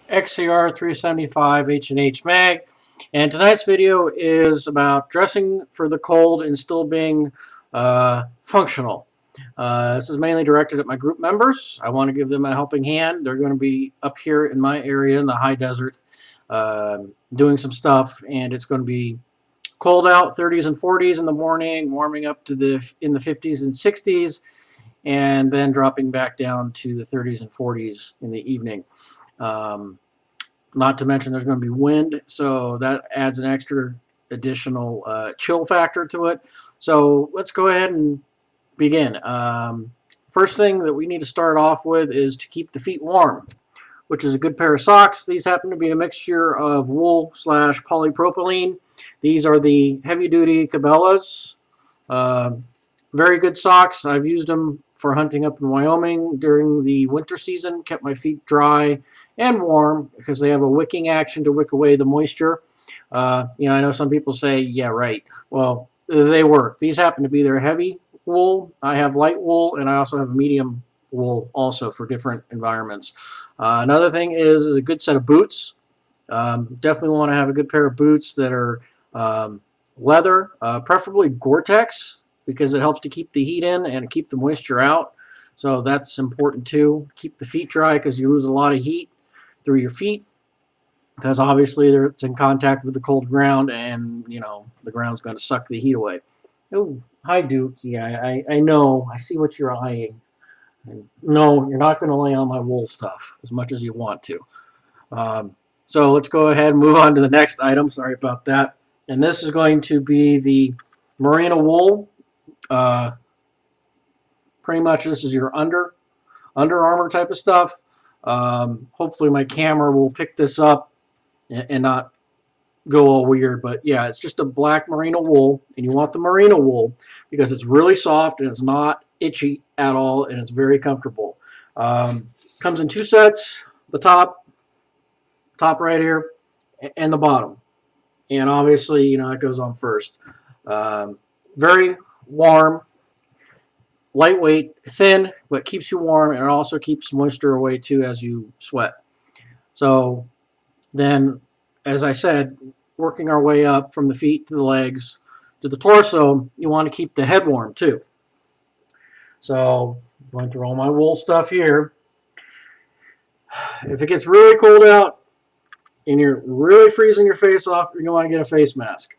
XCR 375 H&H mag, and tonight's video is about dressing for the cold and still being functional. This is mainly directed at my group members. I want to give them a helping hand. They're going to be up here in my area in the high desert doing some stuff, and it's going to be cold out, 30s and 40s in the morning, warming up to the 50s and 60s, and then dropping back down to the 30s and 40s in the evening. Not to mention there's going to be wind, so that adds an extra additional chill factor to it. So let's go ahead and begin. First thing that we need to start off with is to keep the feet warm, which is a good pair of socks. These happen to be a mixture of wool / polypropylene. These are the heavy-duty Cabela's. Very good socks. I've used them for hunting up in Wyoming during the winter season. Kept my feet dry and warm because they have a wicking action to wick away the moisture. I know some people say, yeah, right. Well, they work. These happen to be their heavy wool. I have light wool, and I also have medium wool also for different environments. Another thing is a good set of boots. Definitely want to have a good pair of boots that are leather, preferably Gore-Tex, because it helps to keep the heat in and keep the moisture out. So that's important too. Keep the feet dry because you lose a lot of heat through your feet, because obviously it's in contact with the cold ground, and the ground's going to suck the heat away. Oh, hi Duke. Yeah, I know. I see what you're eyeing. And no, you're not going to lay on my wool stuff as much as you want to. So let's go ahead and move on to the next item. Sorry about that. And this is going to be the merino wool. Pretty much this is your Under Armour type of stuff. Hopefully my camera will pick this up and not go all weird, but yeah, it's just a black merino wool, and you want the merino wool because it's really soft and it's not itchy at all, and it's very comfortable. Comes in two sets: the top right here, and the bottom. And obviously, it goes on first. Very warm, lightweight, thin, but keeps you warm, and it also keeps moisture away too as you sweat. So then, as I said, working our way up from the feet to the legs to the torso, you want to keep the head warm too. So going through all my wool stuff here. If it gets really cold out and you're really freezing your face off, you're going to want to get a face mask.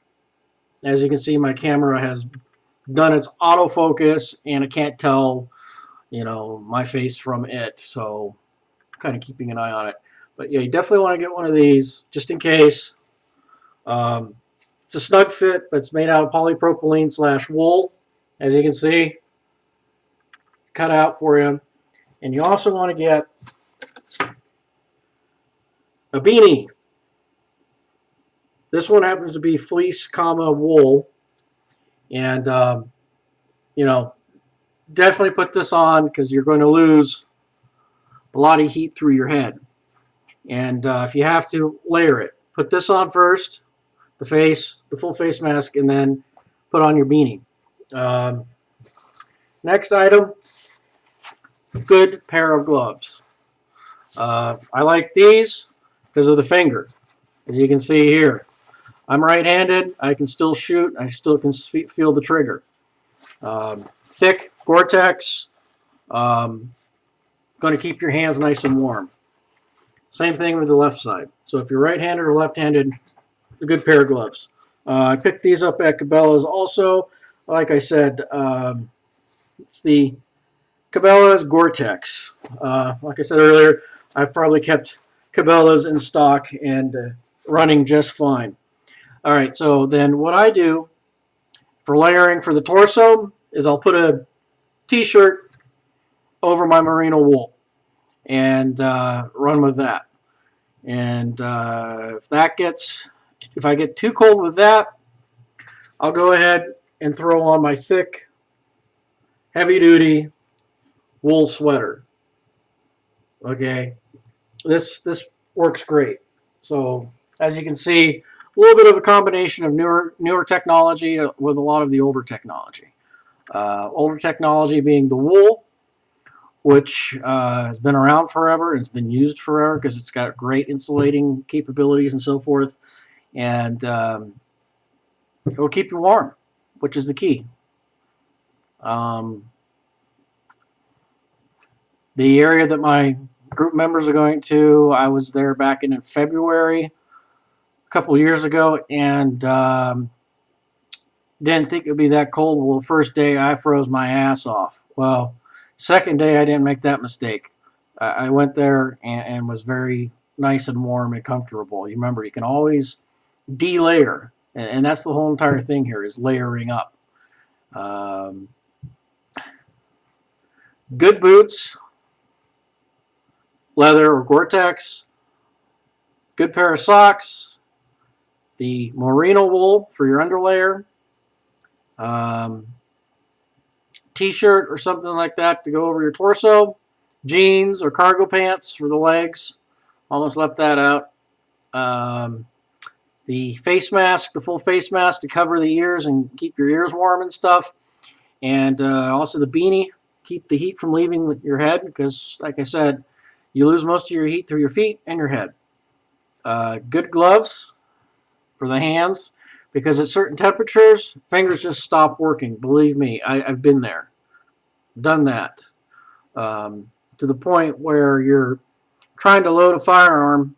As you can see, my camera has done its autofocus, and I can't tell, my face from it. So kind of keeping an eye on it. But yeah, you definitely want to get one of these just in case. It's a snug fit, but it's made out of polypropylene / wool, as you can see. Cut out for you. And you also want to get a beanie. This one happens to be fleece, wool. And, definitely put this on because you're going to lose a lot of heat through your head. And if you have to, layer it. Put this on first, the full face mask, and then put on your beanie. Next item, good pair of gloves. I like these because of the finger. As you can see here, I'm right-handed. I can still shoot. I still can feel the trigger. Thick Gore-Tex. Going to keep your hands nice and warm. Same thing with the left side. So if you're right-handed or left-handed, a good pair of gloves. I picked these up at Cabela's also. Like I said, it's the Cabela's Gore-Tex. Like I said earlier, I've probably kept Cabela's in stock and running just fine. All right, so then what I do for layering for the torso is I'll put a t-shirt over my merino wool and run with that. And if I get too cold with that, I'll go ahead and throw on my thick, heavy-duty wool sweater. Okay, this works great. So as you can see, a little bit of a combination of newer technology with a lot of the older technology. Older technology being the wool, which has been around forever and it's been used forever because it's got great insulating capabilities and so forth. And it will keep you warm, which is the key. The area that my group members are going to, I was there back in February a couple of years ago, and didn't think it would be that cold. Well, the first day I froze my ass off. Well, second day I didn't make that mistake. I went there and was very nice and warm and comfortable. You remember, you can always de-layer, and that's the whole entire thing here is layering up. Good boots, leather or Gore-Tex, good pair of socks, the merino wool for your underlayer, t-shirt or something like that to go over your torso, jeans or cargo pants for the legs. Almost left that out. The face mask, the full face mask to cover the ears and keep your ears warm and stuff. And also the beanie, keep the heat from leaving your head because, like I said, you lose most of your heat through your feet and your head. Good gloves for the hands because at certain temperatures, fingers just stop working. Believe me, I've been there, done that, to the point where you're trying to load a firearm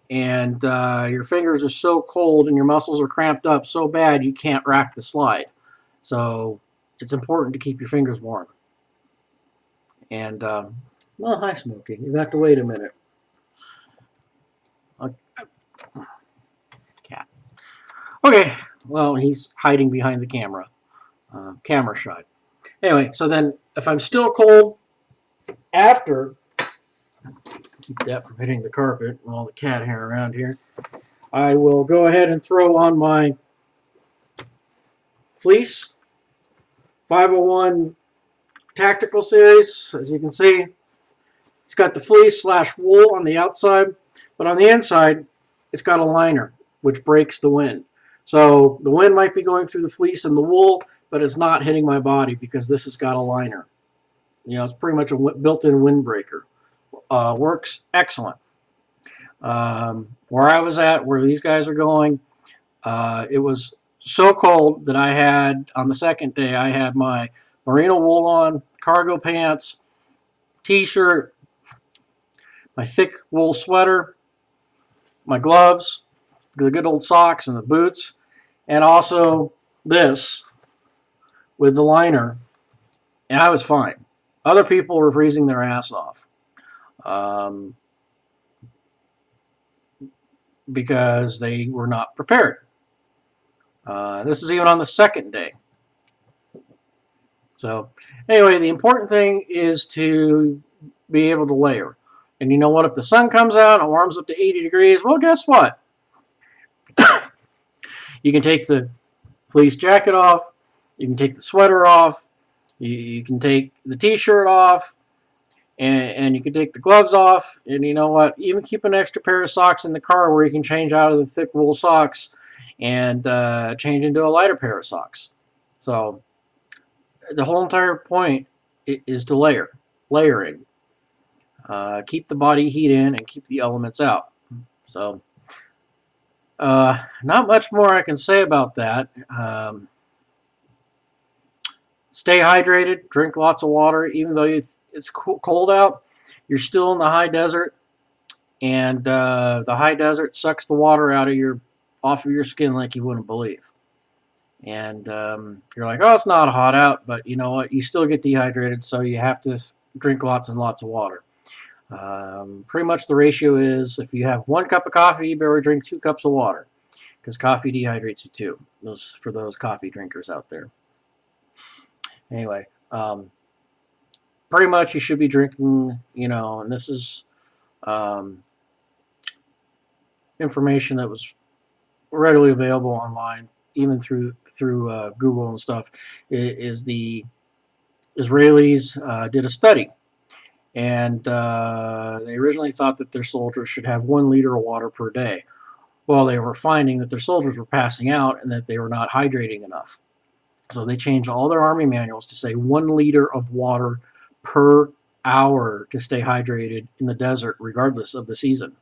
and your fingers are so cold and your muscles are cramped up so bad you can't rack the slide. So it's important to keep your fingers warm. And, well, hi, Smokey. You have to wait a minute. Cat. Okay, well, he's hiding behind the camera. Camera shot. Anyway, so then if I'm still cold after, keep that from hitting the carpet and all the cat hair around here, I will go ahead and throw on my fleece 501 Tactical Series. As you can see, it's got the fleece / wool on the outside, but on the inside, it's got a liner, which breaks the wind. So the wind might be going through the fleece and the wool, but it's not hitting my body because this has got a liner. You know, it's pretty much a built-in windbreaker. Works excellent. Where I was at, where these guys are going, it was so cold that I had, on the second day, I had my merino wool on, cargo pants, t-shirt, my thick wool sweater, my gloves, the good old socks and the boots, and also this with the liner, and I was fine. Other people were freezing their ass off because they were not prepared. This is even on the second day. So anyway, the important thing is to be able to layer. And you know what? If the sun comes out and it warms up to 80 degrees, well, guess what? You can take the fleece jacket off. You can take the sweater off. You can take the t-shirt off. And you can take the gloves off. And you know what? Even keep an extra pair of socks in the car where you can change out of the thick wool socks and change into a lighter pair of socks. So the whole entire point is to layering. Keep the body heat in and keep the elements out. So not much more I can say about that. Stay hydrated, drink lots of water. Even though it's cold out, you're still in the high desert, and the high desert sucks the water off of your skin like you wouldn't believe. And you're like, oh, it's not hot out, but you know what? You still get dehydrated, so you have to drink lots and lots of water. Pretty much the ratio is if you have 1 cup of coffee, you better drink 2 cups of water because coffee dehydrates you too. For those coffee drinkers out there. Anyway, pretty much you should be drinking, you know, and this is information that was readily available online, even through Google and stuff. Is the Israelis did a study. And they originally thought that their soldiers should have 1 liter of water per day. Well, they were finding that their soldiers were passing out and that they were not hydrating enough. So they changed all their army manuals to say 1 liter of water per hour to stay hydrated in the desert, regardless of the season.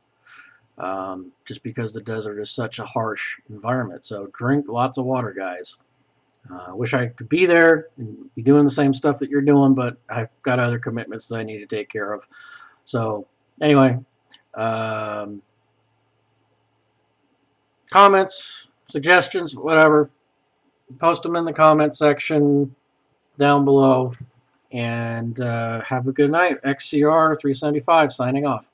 Just because the desert is such a harsh environment. So drink lots of water, guys. I wish I could be there and be doing the same stuff that you're doing, but I've got other commitments that I need to take care of. So anyway, comments, suggestions, whatever, post them in the comment section down below. And have a good night. XCR 375 signing off.